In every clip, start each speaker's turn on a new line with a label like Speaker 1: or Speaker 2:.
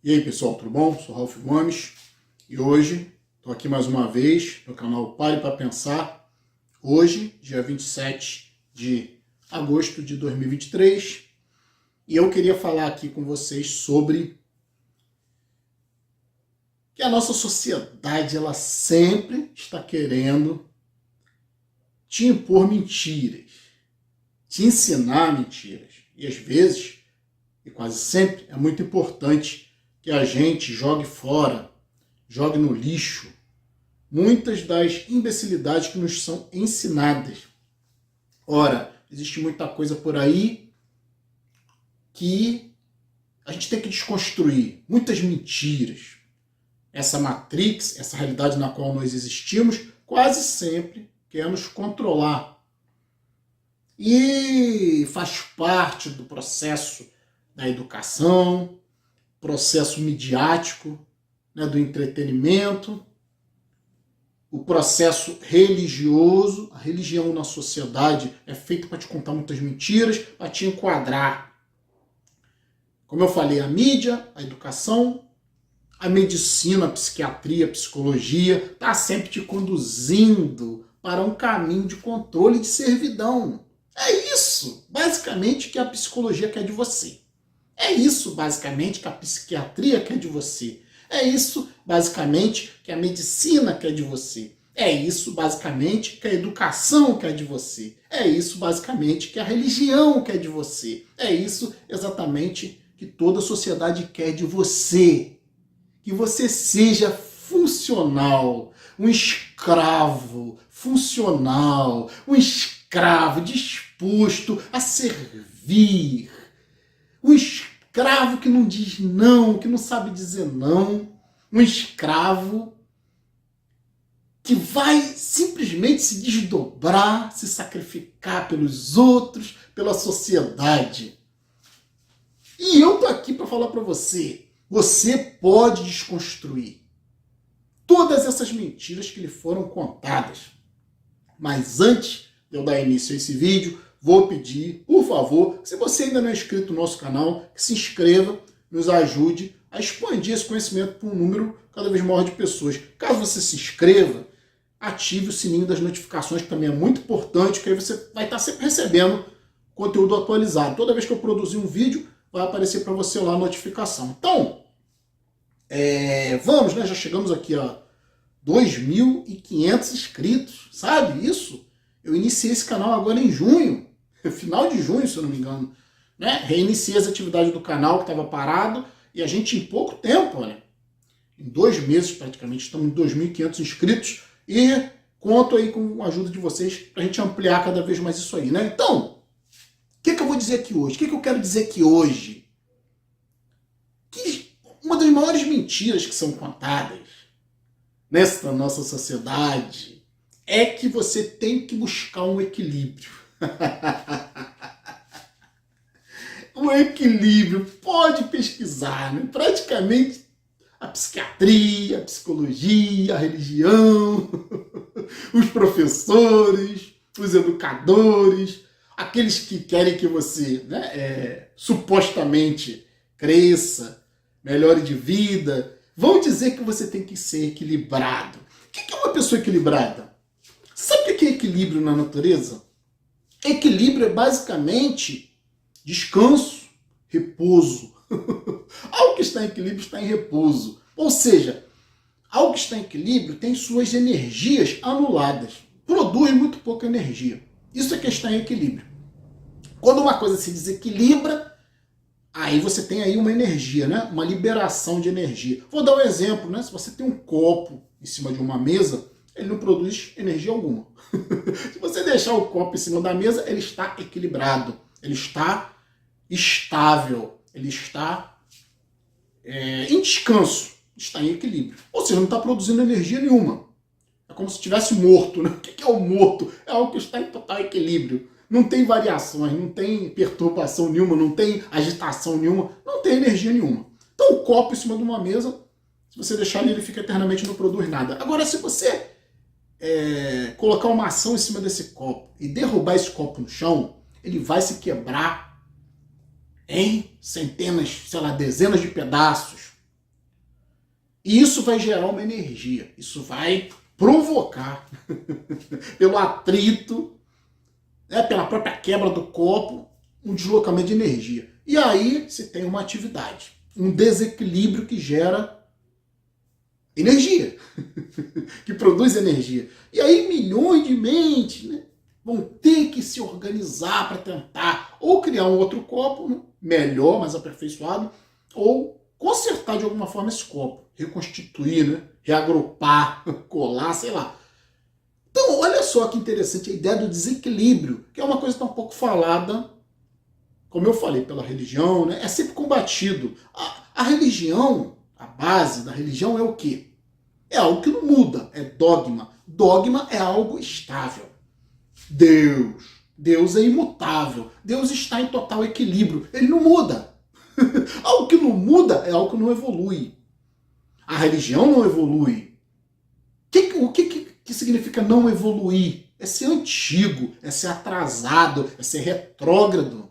Speaker 1: E aí pessoal, tudo bom? Sou Ralph Gomes e hoje estou aqui mais uma vez no canal Pare para Pensar. Hoje, dia 27 de agosto de 2023, e eu queria falar aqui com vocês sobre que a nossa sociedade ela sempre está querendo te impor mentiras, te ensinar mentiras. E às vezes, e quase sempre, é muito importante que a gente jogue fora, jogue no lixo, muitas das imbecilidades que nos são ensinadas. Ora, existe muita coisa por aí que a gente tem que desconstruir, muitas mentiras. Essa matrix, essa realidade na qual nós existimos, quase sempre quer nos controlar. E faz parte do processo da educação, processo midiático, né, do entretenimento, o processo religioso. A religião na sociedade é feita para te contar muitas mentiras, para te enquadrar. Como eu falei, a mídia, a educação, a medicina, a psiquiatria, a psicologia, está sempre te conduzindo para um caminho de controle e de servidão. É isso, basicamente, que a psicologia quer de você. É isso, basicamente, que a psiquiatria quer de você. É isso, basicamente, que a medicina quer de você. É isso, basicamente, que a educação quer de você. É isso, basicamente, que a religião quer de você. É isso, exatamente, que toda a sociedade quer de você. Que você seja funcional, um escravo funcional, um escravo disposto a servir. Um escravo que não diz não, que não sabe dizer não. Um escravo que vai simplesmente se desdobrar, se sacrificar pelos outros, pela sociedade. E eu tô aqui para falar para você, você pode desconstruir todas essas mentiras que lhe foram contadas. Mas antes de eu dar início a esse vídeo, vou pedir, por favor, se você ainda não é inscrito no nosso canal, que se inscreva, nos ajude a expandir esse conhecimento para um número cada vez maior de pessoas. Caso você se inscreva, ative o sininho das notificações, que também é muito importante, que aí você vai estar sempre recebendo conteúdo atualizado. Toda vez que eu produzir um vídeo, vai aparecer para você lá a notificação. Então, vamos, né? Já chegamos aqui a 2.500 inscritos, sabe isso? Eu iniciei esse canal agora em junho, final de junho, se eu não me engano, né? Reiniciei as atividades do canal que estava parado e a gente em pouco tempo, olha, em 2 meses praticamente, estamos em 2.500 inscritos e conto aí com a ajuda de vocês para a gente ampliar cada vez mais isso aí, né? Então, o que eu vou dizer aqui hoje? O que eu quero dizer aqui hoje? Que uma das maiores mentiras que são contadas nessa nossa sociedade é que você tem que buscar um equilíbrio. Um equilíbrio, pode pesquisar, né? Praticamente a psiquiatria, a psicologia, a religião, os professores, os educadores, aqueles que querem que você, né, supostamente cresça, melhore de vida, vão dizer que você tem que ser equilibrado. O que é uma pessoa equilibrada? Sabe o que é equilíbrio na natureza? Equilíbrio é basicamente descanso, repouso. Algo que está em equilíbrio está em repouso. Ou seja, algo que está em equilíbrio tem suas energias anuladas. Produz muito pouca energia. Isso é que está em equilíbrio. Quando uma coisa se desequilibra, aí você tem aí uma energia, né? Uma liberação de energia. Vou dar um exemplo, né? Se você tem um copo em cima de uma mesa, ele não produz energia alguma. Se você deixar o copo em cima da mesa, ele está equilibrado, ele está estável, ele está em descanso, está em equilíbrio. Ou seja, não está produzindo energia nenhuma. É como se estivesse morto, né? O que é o morto? É algo que está em total equilíbrio. Não tem variações, não tem perturbação nenhuma, não tem agitação nenhuma, não tem energia nenhuma. Então o copo em cima de uma mesa, se você deixar ele fica eternamente, não produz nada. Agora, se você colocar uma ação em cima desse copo e derrubar esse copo no chão, ele vai se quebrar em centenas, sei lá, dezenas de pedaços. E isso vai gerar uma energia, isso vai provocar, pelo atrito, né, pela própria quebra do copo, um deslocamento de energia. E aí você tem uma atividade, um desequilíbrio que gera energia, que produz energia. E aí milhões de mentes, né, vão ter que se organizar para tentar ou criar um outro copo, né, melhor, mais aperfeiçoado, ou consertar de alguma forma esse copo, reconstituir, né, reagrupar, colar, sei lá. Então, olha só que interessante a ideia do desequilíbrio, que é uma coisa tão pouco falada, como eu falei, pela religião, né, é sempre combatido. A religião, a base da religião é o quê? É algo que não muda, é dogma. Dogma é algo estável. Deus é imutável. Deus está em total equilíbrio. Ele não muda. Algo que não muda é algo que não evolui. A religião não evolui. O que significa não evoluir? É ser antigo, é ser atrasado, é ser retrógrado.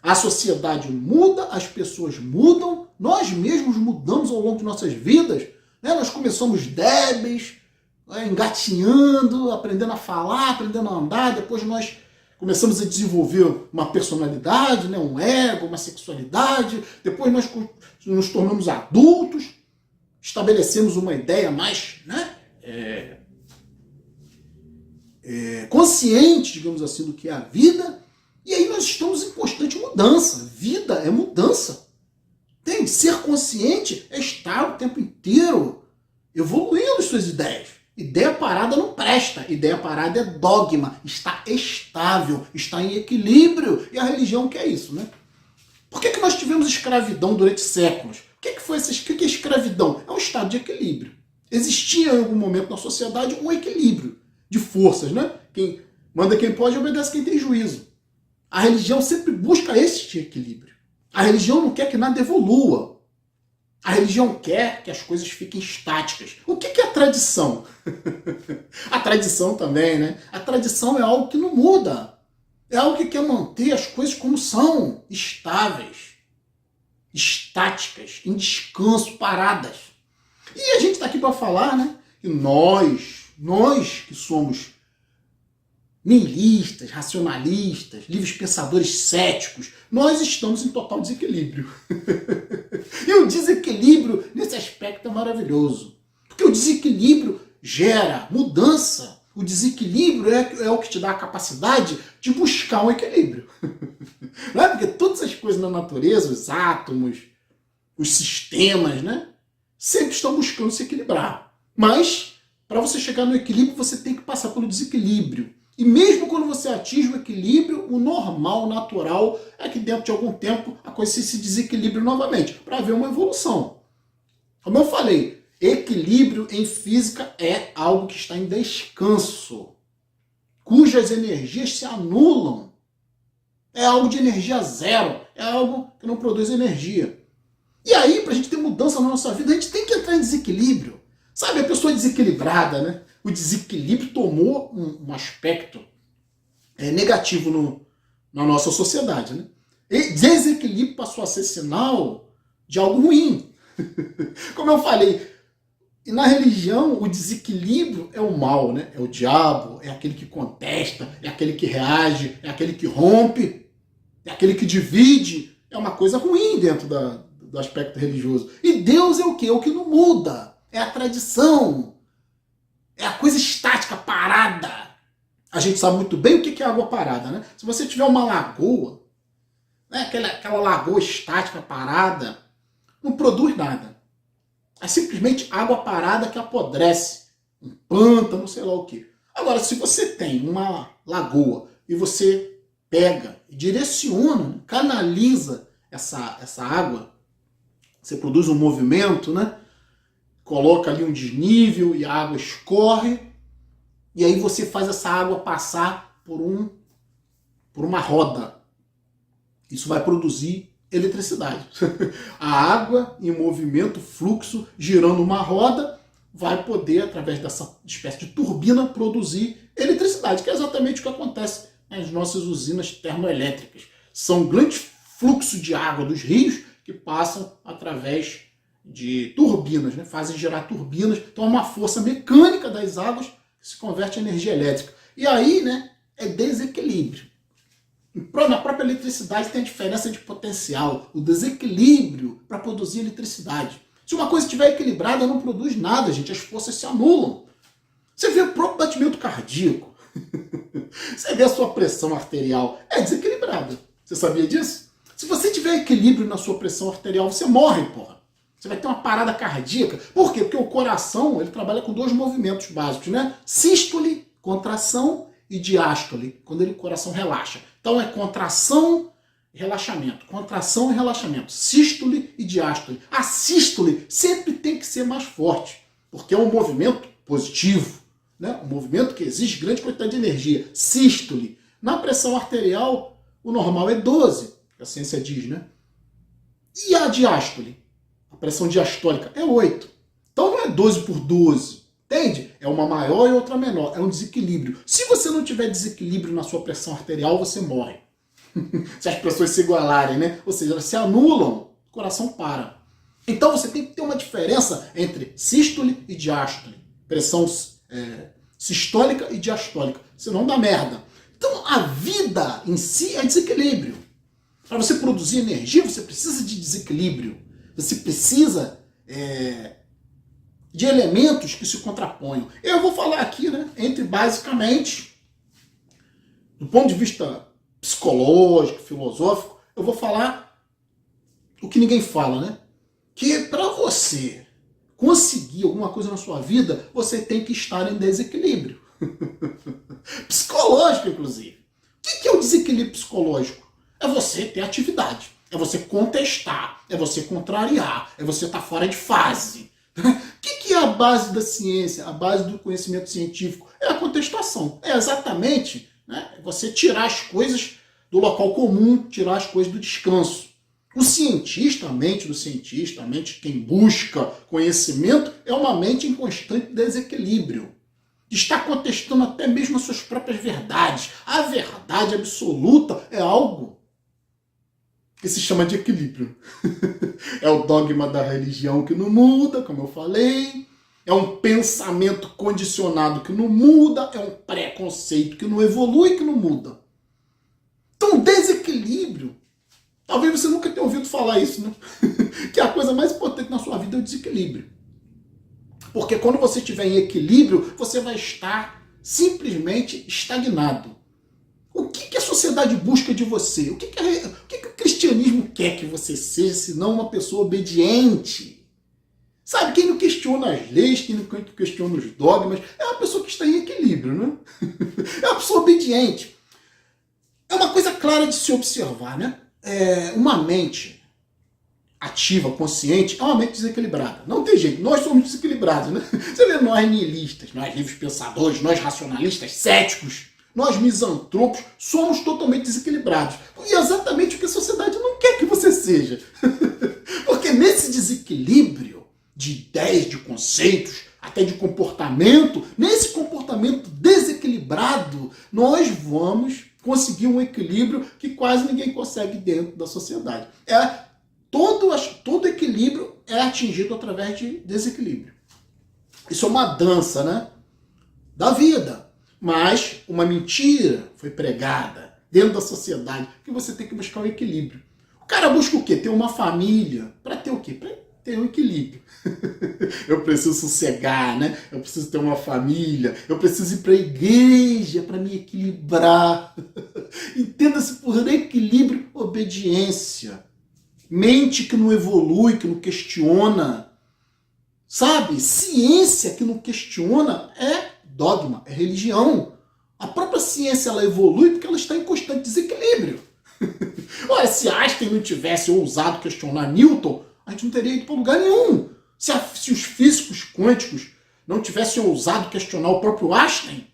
Speaker 1: A sociedade muda, as pessoas mudam, nós mesmos mudamos ao longo de nossas vidas. Né? Nós começamos débeis, engatinhando, aprendendo a falar, aprendendo a andar, depois nós começamos a desenvolver uma personalidade, né, um ego, uma sexualidade, depois nós nos tornamos adultos, estabelecemos uma ideia mais, né, consciente, digamos assim, do que é a vida, e aí nós estamos em constante mudança. Vida é mudança. Ser consciente é estar o tempo inteiro evoluindo suas ideias. Ideia parada não presta, ideia parada é dogma, está estável, está em equilíbrio. E a religião quer isso, né? Por que nós tivemos escravidão durante séculos? O que é escravidão? É um estado de equilíbrio. Existia em algum momento na sociedade um equilíbrio de forças, né? Quem manda quem pode, obedece quem tem juízo. A religião sempre busca este equilíbrio. A religião não quer que nada evolua. A religião quer que as coisas fiquem estáticas. O que é a tradição? A tradição também, né? A tradição é algo que não muda. É algo que quer manter as coisas como são, estáveis, estáticas, em descanso, paradas. E a gente está aqui para falar, né? Que nós que somos nihilistas, racionalistas, livres pensadores céticos, nós estamos em total desequilíbrio. E o desequilíbrio, nesse aspecto, é maravilhoso. Porque o desequilíbrio gera mudança. O desequilíbrio é o que te dá a capacidade de buscar um equilíbrio. Não é? Porque todas as coisas na natureza, os átomos, os sistemas, né, sempre estão buscando se equilibrar. Mas, para você chegar no equilíbrio, você tem que passar pelo desequilíbrio. E mesmo quando você atinge o equilíbrio, o normal, o natural, é que dentro de algum tempo a coisa se desequilibre novamente, para haver uma evolução. Como eu falei, equilíbrio em física é algo que está em descanso, cujas energias se anulam. É algo de energia zero, é algo que não produz energia. E aí, para a gente ter mudança na nossa vida, a gente tem que entrar em desequilíbrio. Sabe, a pessoa desequilibrada, né? O desequilíbrio tomou um aspecto negativo na nossa sociedade, né? E desequilíbrio passou a ser sinal de algo ruim. Como eu falei, na religião o desequilíbrio é o mal, né? É o diabo, é aquele que contesta, é aquele que reage, é aquele que rompe, é aquele que divide. É uma coisa ruim dentro do aspecto religioso. E Deus é o quê? É o que não muda. É a tradição. É a coisa estática, parada. A gente sabe muito bem o que é água parada, né? Se você tiver uma lagoa, né, aquela lagoa estática, parada, não produz nada. É simplesmente água parada que apodrece. Um pântano, sei lá o quê. Agora, se você tem uma lagoa e você pega e direciona, canaliza essa água, você produz um movimento, né? Coloca ali um desnível e a água escorre, e aí você faz essa água passar por uma roda. Isso vai produzir eletricidade. A água em movimento, fluxo, girando uma roda, vai poder, através dessa espécie de turbina, produzir eletricidade, que é exatamente o que acontece nas nossas usinas termoelétricas. São grandes fluxos de água dos rios que passam através de turbinas, né? Fazem girar turbinas. Então é uma força mecânica das águas que se converte em energia elétrica. E aí, né, é desequilíbrio. Na própria eletricidade tem a diferença de potencial, o desequilíbrio para produzir eletricidade. Se uma coisa estiver equilibrada, não produz nada, gente. As forças se anulam. Você vê o próprio batimento cardíaco. Você vê a sua pressão arterial. É desequilibrada. Você sabia disso? Se você tiver equilíbrio na sua pressão arterial, você morre, porra. Você vai ter uma parada cardíaca. Por quê? Porque o coração, ele trabalha com dois movimentos básicos, né? Sístole, contração, e diástole, quando o coração relaxa. Então é contração e relaxamento. Contração e relaxamento. Sístole e diástole. A sístole sempre tem que ser mais forte, porque é um movimento positivo, né? Um movimento que exige grande quantidade de energia. Sístole. Na pressão arterial, o normal é 12, a ciência diz, né? E a diástole? A pressão diastólica é 8. Então não é 12 por 12. Entende? É uma maior e outra menor. É um desequilíbrio. Se você não tiver desequilíbrio na sua pressão arterial, você morre. Se as pressões se igualarem, né? Ou seja, elas se anulam, o coração para. Então você tem que ter uma diferença entre sístole e diástole. Pressão sistólica e diastólica. Senão dá merda. Então a vida em si é desequilíbrio. Para você produzir energia, você precisa de desequilíbrio. Você precisa de elementos que se contraponham. Eu vou falar aqui, né, entre basicamente, do ponto de vista psicológico, filosófico, eu vou falar o que ninguém fala, né? Que para você conseguir alguma coisa na sua vida, você tem que estar em desequilíbrio. Psicológico, inclusive. O que é o desequilíbrio psicológico? É você ter atividade, é você contestar, é você contrariar, é você estar fora de fase. O que é a base da ciência, a base do conhecimento científico? É a contestação. É exatamente, né, você tirar as coisas do local comum, tirar as coisas do descanso. O cientista, a mente do cientista, a mente de quem busca conhecimento, é uma mente em constante desequilíbrio. Está contestando até mesmo as suas próprias verdades. A verdade absoluta é algo que se chama de equilíbrio. É o dogma da religião que não muda, como eu falei. É um pensamento condicionado que não muda. É um preconceito que não evolui, que não muda. Então, desequilíbrio. Talvez você nunca tenha ouvido falar isso, né? Que a coisa mais importante na sua vida é o desequilíbrio. Porque quando você estiver em equilíbrio, você vai estar simplesmente estagnado. O que a sociedade busca de você? O que o cristianismo quer que você seja, senão uma pessoa obediente? Sabe, quem não questiona as leis, quem não questiona os dogmas, é uma pessoa que está em equilíbrio, né? É uma pessoa obediente. É uma coisa clara de se observar, né? Uma mente ativa, consciente, é uma mente desequilibrada. Não tem jeito, nós somos desequilibrados, né? Você vê nós nihilistas, nós livres pensadores, nós racionalistas, céticos, nós misantropos, somos totalmente desequilibrados. E é exatamente o que a sociedade não quer que você seja. Porque nesse desequilíbrio de ideias, de conceitos, até de comportamento, nesse comportamento desequilibrado, nós vamos conseguir um equilíbrio que quase ninguém consegue dentro da sociedade. Todo equilíbrio é atingido através de desequilíbrio. Isso é uma dança, né, da vida. Mas uma mentira foi pregada dentro da sociedade que você tem que buscar um equilíbrio. O cara busca o quê? Ter uma família. Para ter o quê? Para ter um equilíbrio. Eu preciso sossegar, né? Eu preciso ter uma família. Eu preciso ir para a igreja para me equilibrar. Entenda-se por equilíbrio, obediência. Mente que não evolui, que não questiona. Sabe? Ciência que não questiona é dogma, é religião. A própria ciência ela evolui porque ela está em constante desequilíbrio. Olha, se Einstein não tivesse ousado questionar Newton, a gente não teria ido para lugar nenhum. Se os físicos quânticos não tivessem ousado questionar o próprio Einstein,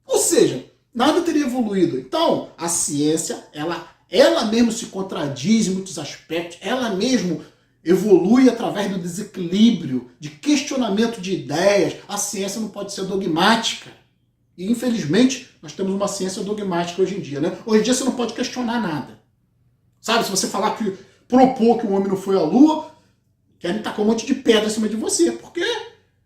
Speaker 1: ou seja, nada teria evoluído. Então, a ciência, ela mesmo se contradiz em muitos aspectos, ela mesmo evolui através do desequilíbrio, de questionamento de ideias. A ciência não pode ser dogmática. E, infelizmente, nós temos uma ciência dogmática hoje em dia, né? Hoje em dia você não pode questionar nada. Sabe, se você propor que o homem não foi à Lua, Querem tacar um monte de pedra em cima de você, porque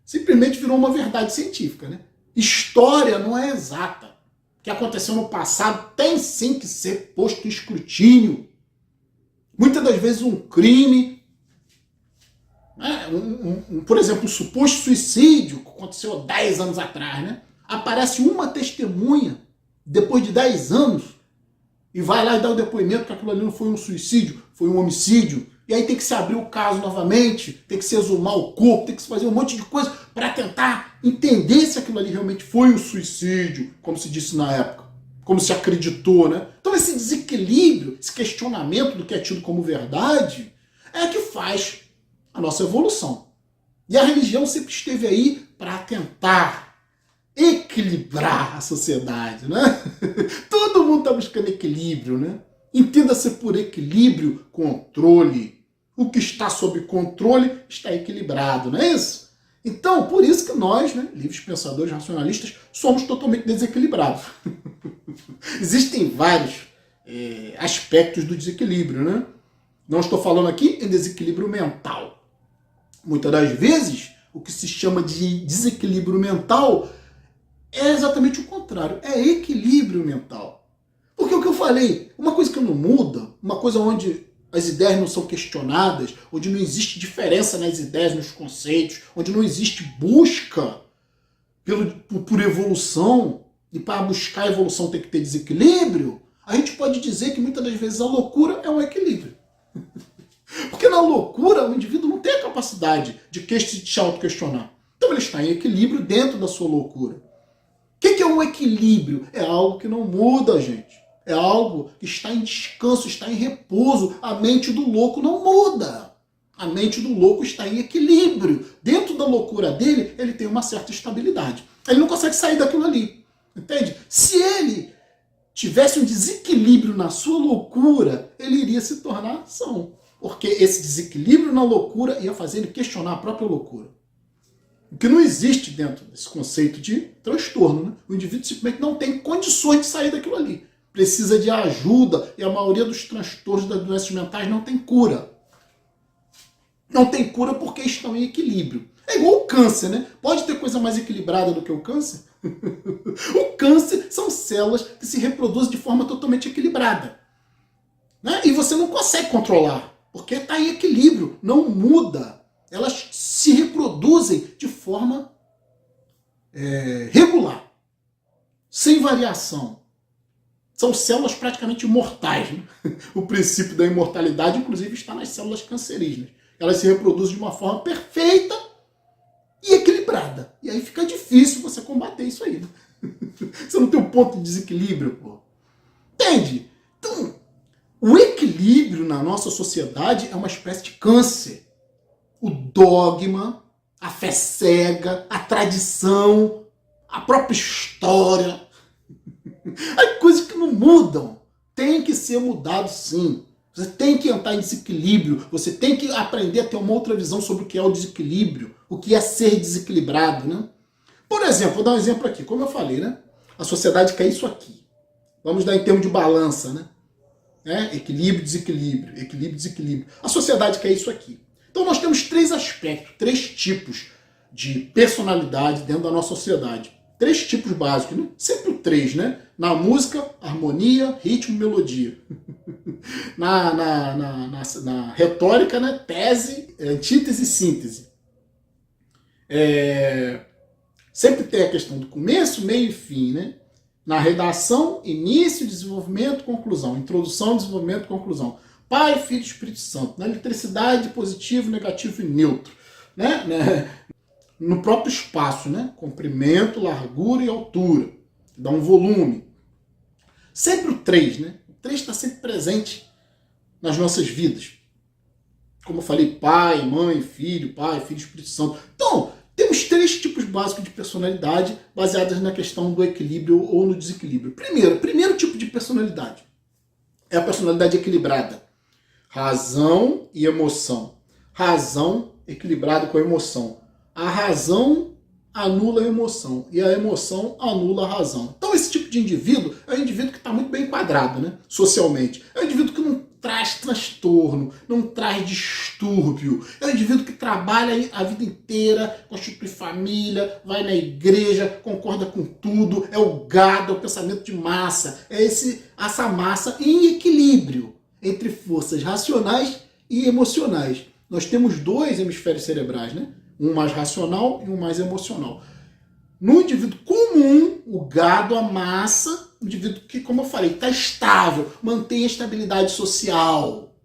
Speaker 1: simplesmente virou uma verdade científica, né? História não é exata. O que aconteceu no passado tem sim que ser posto em escrutínio. Muitas das vezes um crime, né? Por exemplo, um suposto suicídio que aconteceu 10 anos atrás, né? Aparece uma testemunha depois de 10 anos e vai lá e dá o depoimento que aquilo ali não foi um suicídio, foi um homicídio. E aí tem que se abrir o caso novamente, tem que se exumar o corpo, tem que se fazer um monte de coisa para tentar entender se aquilo ali realmente foi um suicídio, como se disse na época, como se acreditou, né? Então esse desequilíbrio, esse questionamento do que é tido como verdade, é que faz a nossa evolução. E a religião sempre esteve aí para tentar equilibrar a sociedade, né? Todo mundo está buscando equilíbrio, né? Entenda-se por equilíbrio, controle. O que está sob controle está equilibrado, não é isso? Então, por isso que nós, né, livres pensadores racionalistas, somos totalmente desequilibrados. Existem vários aspectos do desequilíbrio, né? Não estou falando aqui em desequilíbrio mental. Muitas das vezes, o que se chama de desequilíbrio mental é exatamente o contrário, é equilíbrio mental. Porque o que eu falei, uma coisa que não muda, uma coisa onde as ideias não são questionadas, onde não existe diferença nas ideias, nos conceitos, onde não existe busca por evolução, e para buscar a evolução tem que ter desequilíbrio, a gente pode dizer que muitas das vezes a loucura é um equilíbrio. Porque na loucura o indivíduo não tem a capacidade de se auto-questionar. Então ele está em equilíbrio dentro da sua loucura. O que é um equilíbrio? É algo que não muda, gente. É algo que está em descanso, está em repouso. A mente do louco não muda. A mente do louco está em equilíbrio. Dentro da loucura dele, ele tem uma certa estabilidade. Ele não consegue sair daquilo ali. Entende? Se ele tivesse um desequilíbrio na sua loucura, ele iria se tornar são. Porque esse desequilíbrio na loucura ia fazer ele questionar a própria loucura. O que não existe dentro desse conceito de transtorno, né? O indivíduo simplesmente não tem condições de sair daquilo ali. Precisa de ajuda, e a maioria dos transtornos das doenças mentais não tem cura. Não tem cura porque estão em equilíbrio. É igual o câncer, né? Pode ter coisa mais equilibrada do que o câncer? O câncer são células que se reproduzem de forma totalmente equilibrada, né? E você não consegue controlar, porque está em equilíbrio, não muda. Elas se reproduzem de forma regular, sem variação. São células praticamente imortais, né? O princípio da imortalidade, inclusive, está nas células cancerígenas. Elas se reproduzem de uma forma perfeita e equilibrada. E aí fica difícil você combater isso aí, né? Você não tem um ponto de desequilíbrio, pô. Entende? Então, o equilíbrio na nossa sociedade é uma espécie de câncer. O dogma, a fé cega, a tradição, a própria história. Há coisas que não mudam. Tem que ser mudado, sim. Você tem que entrar em desequilíbrio. Você tem que aprender a ter uma outra visão sobre o que é o desequilíbrio, o que é ser desequilibrado, né? Por exemplo, vou dar um exemplo aqui. Como eu falei, né? A sociedade quer isso aqui. Vamos dar em termos de balança, né? Equilíbrio, desequilíbrio. Equilíbrio, desequilíbrio. A sociedade quer isso aqui. Então nós temos 3 aspectos, 3 tipos de personalidade dentro da nossa sociedade. 3 tipos básicos, né? Sempre o 3, né? Na música, harmonia, ritmo, melodia. Na retórica, né? Tese, antítese e síntese. Sempre tem a questão do começo, meio e fim, né? Na redação, início, desenvolvimento, conclusão. Introdução, desenvolvimento, conclusão. Pai, Filho e Espírito Santo. Na eletricidade, positivo, negativo e neutro. Né? No próprio espaço, né? Comprimento, largura e altura. Dá um volume. Sempre o 3, né? O 3 está sempre presente nas nossas vidas. Como eu falei, pai, mãe, filho, Espírito Santo. Então, temos 3 tipos básicos de personalidade baseadas na questão do equilíbrio ou no desequilíbrio. Primeiro tipo de personalidade é a personalidade equilibrada. Razão e emoção. Razão equilibrado com a emoção. A razão anula a emoção e a emoção anula a razão. Então esse tipo de indivíduo é um indivíduo que está muito bem enquadrado, né? Socialmente. É um indivíduo que não traz transtorno, não traz distúrbio. É um indivíduo que trabalha a vida inteira, constitui família, vai na igreja, concorda com tudo, é o gado, é o pensamento de massa, é essa massa em equilíbrio entre forças racionais e emocionais. Nós temos dois hemisférios cerebrais, né? Um mais racional e um mais emocional. No indivíduo comum, o gado, a massa, o indivíduo que, como eu falei, está estável, mantém a estabilidade social,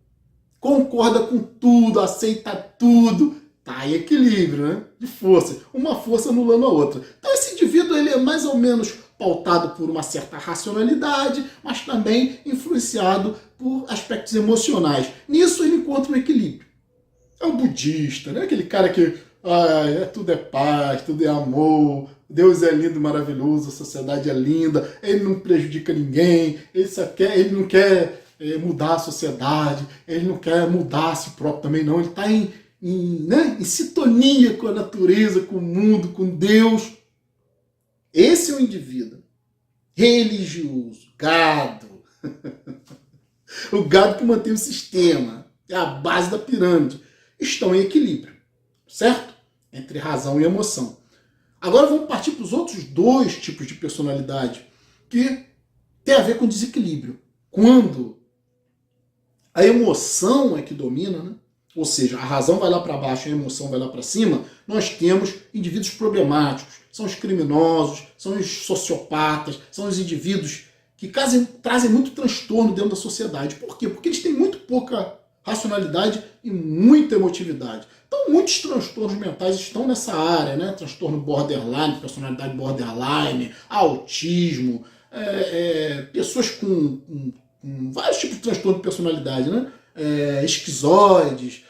Speaker 1: concorda com tudo, aceita tudo, está em equilíbrio, né? De força, uma força anulando a outra. Então esse indivíduo ele é mais ou menos pautado por uma certa racionalidade, mas também influenciado por aspectos emocionais. Nisso ele encontra um equilíbrio. É o budista, né? Aquele cara que tudo é paz, tudo é amor, Deus é lindo e maravilhoso, a sociedade é linda, ele não prejudica ninguém, ele não quer mudar a sociedade, ele não quer mudar a si próprio também não, ele está em sintonia com a natureza, com o mundo, com Deus. Esse é o indivíduo religioso, gado. O gado que mantém o sistema, é a base da pirâmide, estão em equilíbrio, certo? Entre razão e emoção. Agora vamos partir para os outros dois tipos de personalidade que tem a ver com desequilíbrio. Quando a emoção é que domina, né? Ou seja, a razão vai lá para baixo e a emoção vai lá para cima, nós temos indivíduos problemáticos, são os criminosos, são os sociopatas, são os indivíduos que trazem muito transtorno dentro da sociedade. Por quê? Porque eles têm muito pouca racionalidade e muita emotividade. Então, muitos transtornos mentais estão nessa área, né? Transtorno borderline, personalidade borderline, autismo, pessoas com vários tipos de transtorno de personalidade, né? Esquizoides,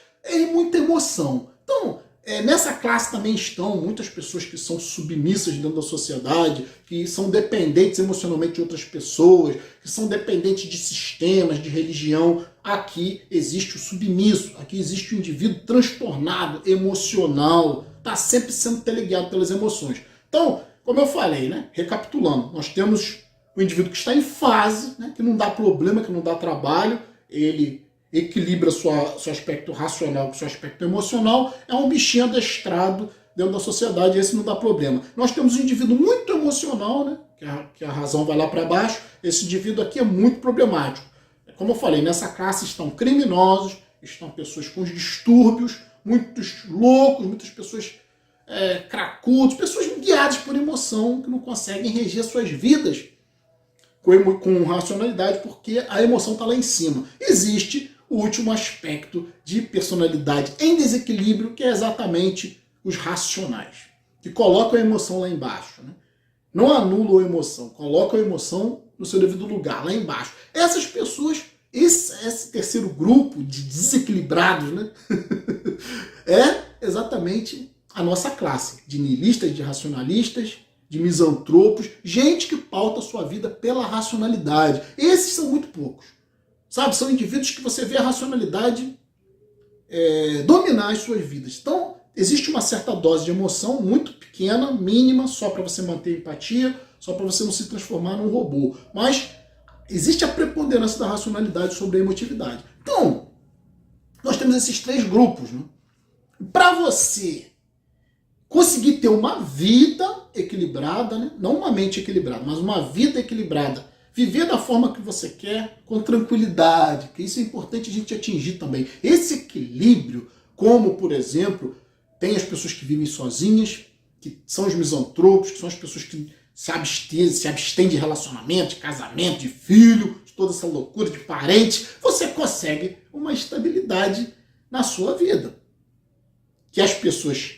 Speaker 1: muita emoção. Então, nessa classe também estão muitas pessoas que são submissas dentro da sociedade, que são dependentes emocionalmente de outras pessoas, que são dependentes de sistemas, de religião. Aqui existe o submisso, aqui existe o indivíduo transtornado, emocional, está sempre sendo teleguiado pelas emoções. Então, como eu falei, né, recapitulando, nós temos o indivíduo que está em fase, né, que não dá problema, que não dá trabalho, ele equilibra seu aspecto racional com seu aspecto emocional, é um bichinho adestrado dentro da sociedade, esse não dá problema. Nós temos um indivíduo muito emocional, né, que a razão vai lá para baixo, esse indivíduo aqui é muito problemático. Como eu falei, nessa classe estão criminosos, estão pessoas com distúrbios, muitos loucos, muitas pessoas cracudos, pessoas guiadas por emoção, que não conseguem reger suas vidas com racionalidade, porque a emoção está lá em cima. Existe o último aspecto de personalidade em desequilíbrio, que é exatamente os racionais, que colocam a emoção lá embaixo, né? Não anulam a emoção, colocam a emoção no seu devido lugar, lá embaixo. Essas pessoas, esse terceiro grupo de desequilibrados, né? É exatamente a nossa classe, de nihilistas, de racionalistas, de misantropos, gente que pauta sua vida pela racionalidade. Esses são muito poucos. Sabe, são indivíduos que você vê a racionalidade dominar as suas vidas. Então, existe uma certa dose de emoção muito pequena, mínima, só para você manter a empatia, só para você não se transformar num robô. Mas existe a preponderância da racionalidade sobre a emotividade. Então, nós temos esses três grupos, né? Para você conseguir ter uma vida equilibrada, né? Não uma mente equilibrada, mas uma vida equilibrada, viver da forma que você quer, com tranquilidade, que isso é importante a gente atingir também. Esse equilíbrio, como, por exemplo, tem as pessoas que vivem sozinhas, que são os misantropos, que são as pessoas que se abstêm de relacionamento, de casamento, de filho, de toda essa loucura de parente. Você consegue uma estabilidade na sua vida. Que as pessoas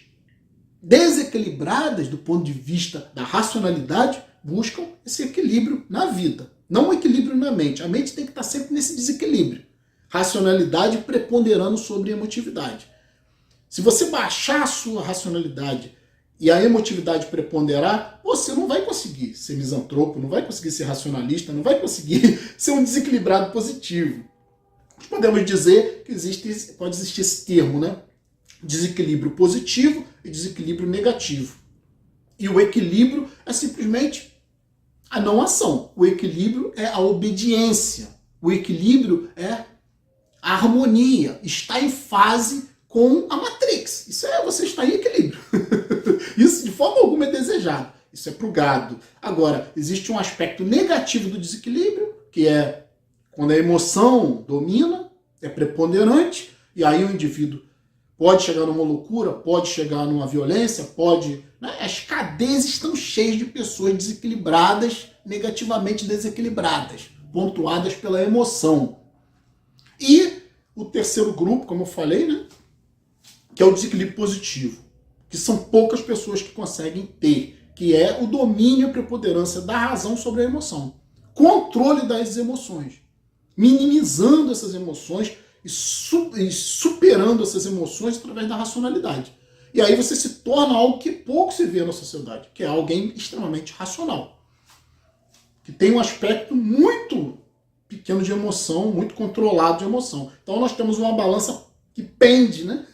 Speaker 1: desequilibradas do ponto de vista da racionalidade buscam esse equilíbrio na vida, não um equilíbrio na mente. A mente tem que estar sempre nesse desequilíbrio. Racionalidade preponderando sobre a emotividade. Se você baixar a sua racionalidade e a emotividade preponderar, você não vai conseguir ser misantropo, não vai conseguir ser racionalista, não vai conseguir ser um desequilibrado positivo. Podemos dizer que pode existir esse termo, né? Desequilíbrio positivo e desequilíbrio negativo. E o equilíbrio é simplesmente a não ação. O equilíbrio é a obediência. O equilíbrio é a harmonia, está em fase com a Matrix. Isso é você estar em equilíbrio. Isso de forma alguma é desejado. Isso é para o gado. Agora, existe um aspecto negativo do desequilíbrio, que é quando a emoção domina, é preponderante, e aí o indivíduo pode chegar numa loucura, pode chegar numa violência, pode... Né? As cadeias estão cheias de pessoas desequilibradas, negativamente desequilibradas, pontuadas pela emoção. E o terceiro grupo, como eu falei, né? Que é o desequilíbrio positivo, que são poucas pessoas que conseguem ter, que é o domínio e a preponderância da razão sobre a emoção. Controle das emoções, minimizando essas emoções e superando essas emoções através da racionalidade. E aí você se torna algo que pouco se vê na sociedade, que é alguém extremamente racional, que tem um aspecto muito pequeno de emoção, muito controlado de emoção. Então nós temos uma balança que pende, né?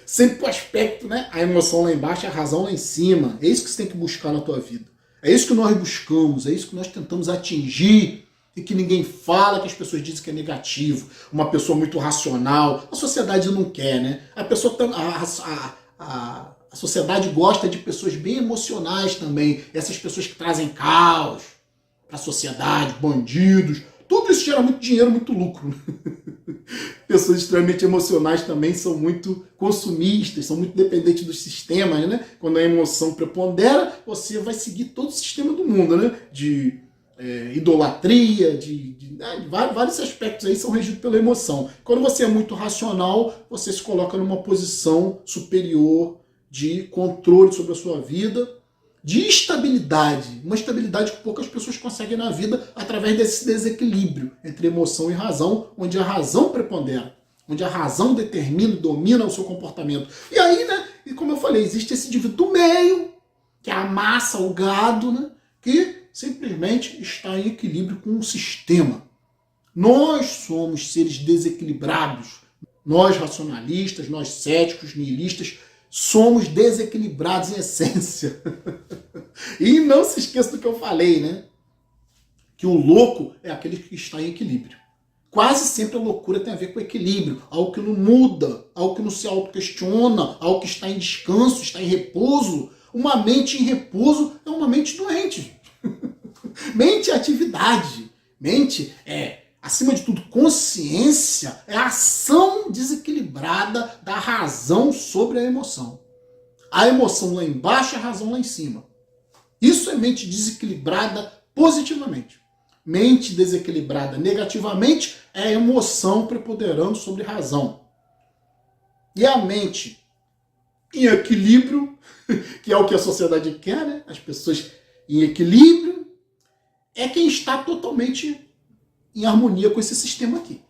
Speaker 1: Sempre o aspecto, né? A emoção lá embaixo, a razão lá em cima. É isso que você tem que buscar na tua vida. É isso que nós buscamos, é isso que nós tentamos atingir e que ninguém fala, que as pessoas dizem que é negativo. Uma pessoa muito racional. A sociedade não quer, né? A sociedade gosta de pessoas bem emocionais também. Essas pessoas que trazem caos para a sociedade, bandidos. Tudo isso gera muito dinheiro, muito lucro. Pessoas extremamente emocionais também são muito consumistas, são muito dependentes dos sistemas, né? Quando a emoção prepondera, você vai seguir todo o sistema do mundo, né? De idolatria, vários aspectos aí são regidos pela emoção. Quando você é muito racional, você se coloca numa posição superior de controle sobre a sua vida, de estabilidade, uma estabilidade que poucas pessoas conseguem na vida através desse desequilíbrio entre emoção e razão, onde a razão prepondera, onde a razão determina e domina o seu comportamento. E aí, né, e como eu falei, existe esse indivíduo do meio, que é a massa, o gado, né, que simplesmente está em equilíbrio com o sistema. Nós somos seres desequilibrados, nós racionalistas, nós céticos, nihilistas, somos desequilibrados em essência. E não se esqueça do que eu falei, né? Que o louco é aquele que está em equilíbrio. Quase sempre a loucura tem a ver com equilíbrio, algo que não muda, algo que não se autoquestiona, algo que está em descanso, está em repouso. Uma mente em repouso é uma mente doente. Mente é atividade. Mente é, acima de tudo, consciência, é a ação desequilibrada da razão sobre a emoção. A emoção lá embaixo e a razão lá em cima. Isso é mente desequilibrada positivamente. Mente desequilibrada negativamente é a emoção preponderando sobre a razão. E a mente em equilíbrio, que é o que a sociedade quer, né? As pessoas em equilíbrio, é quem está totalmente em harmonia com esse sistema aqui.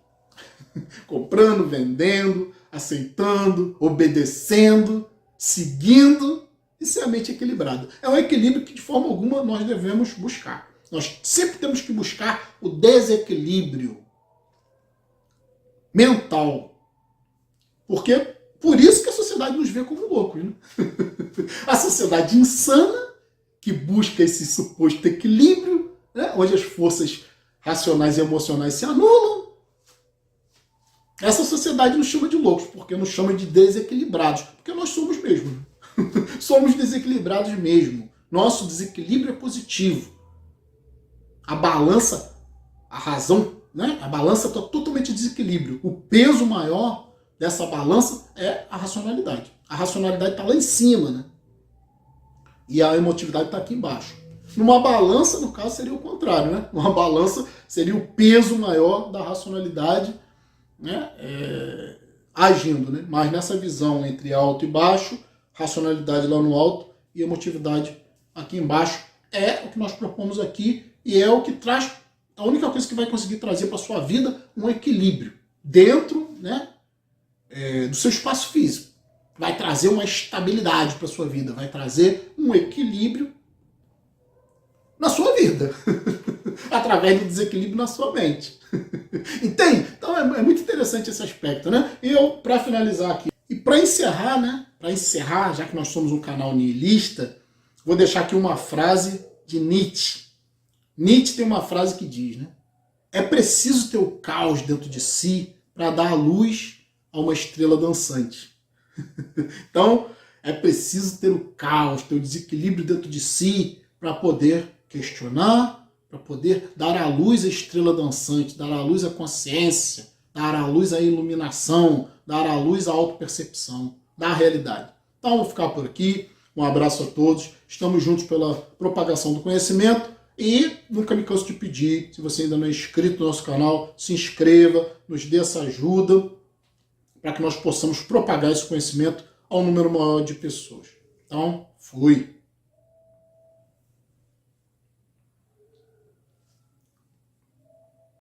Speaker 1: Comprando, vendendo, aceitando, obedecendo, seguindo. Isso é a mente equilibrada. É um equilíbrio que de forma alguma nós devemos buscar. Nós sempre temos que buscar o desequilíbrio mental. Porque por isso que a sociedade nos vê como loucos, né? A sociedade insana que busca esse suposto equilíbrio, né? Onde as forças racionais e emocionais se anulam. Essa sociedade nos chama de loucos, porque nos chama de desequilibrados, porque nós somos mesmo. Somos desequilibrados mesmo. Nosso desequilíbrio é positivo. A balança, a razão, né? A balança está totalmente em desequilíbrio. O peso maior dessa balança é a racionalidade. A racionalidade está lá em cima, né? E a emotividade está aqui embaixo. Numa balança, no caso, seria o contrário, né? Numa balança seria o peso maior da racionalidade, né? Agindo, né? Mas nessa visão entre alto e baixo, racionalidade lá no alto e emotividade aqui embaixo, é o que nós propomos aqui e é o que traz, a única coisa que vai conseguir trazer para a sua vida um equilíbrio dentro, né, do seu espaço físico. Vai trazer uma estabilidade para a sua vida, vai trazer um equilíbrio na sua vida, através do desequilíbrio na sua mente. Entende? Então é muito interessante esse aspecto, né? E eu, para finalizar aqui, e para encerrar, né? Para encerrar, já que nós somos um canal nihilista, vou deixar aqui uma frase de Nietzsche. Nietzsche tem uma frase que diz, né? É preciso ter o caos dentro de si para dar a luz a uma estrela dançante. Então, é preciso ter o caos, ter o desequilíbrio dentro de si para poder questionar, para poder dar à luz a estrela dançante, dar à luz a consciência, dar à luz a iluminação, dar à luz a autopercepção da realidade. Então, vou ficar por aqui. Um abraço a todos. Estamos juntos pela propagação do conhecimento. E nunca me canso de pedir, se você ainda não é inscrito no nosso canal, se inscreva, nos dê essa ajuda para que nós possamos propagar esse conhecimento a um número maior de pessoas. Então, fui!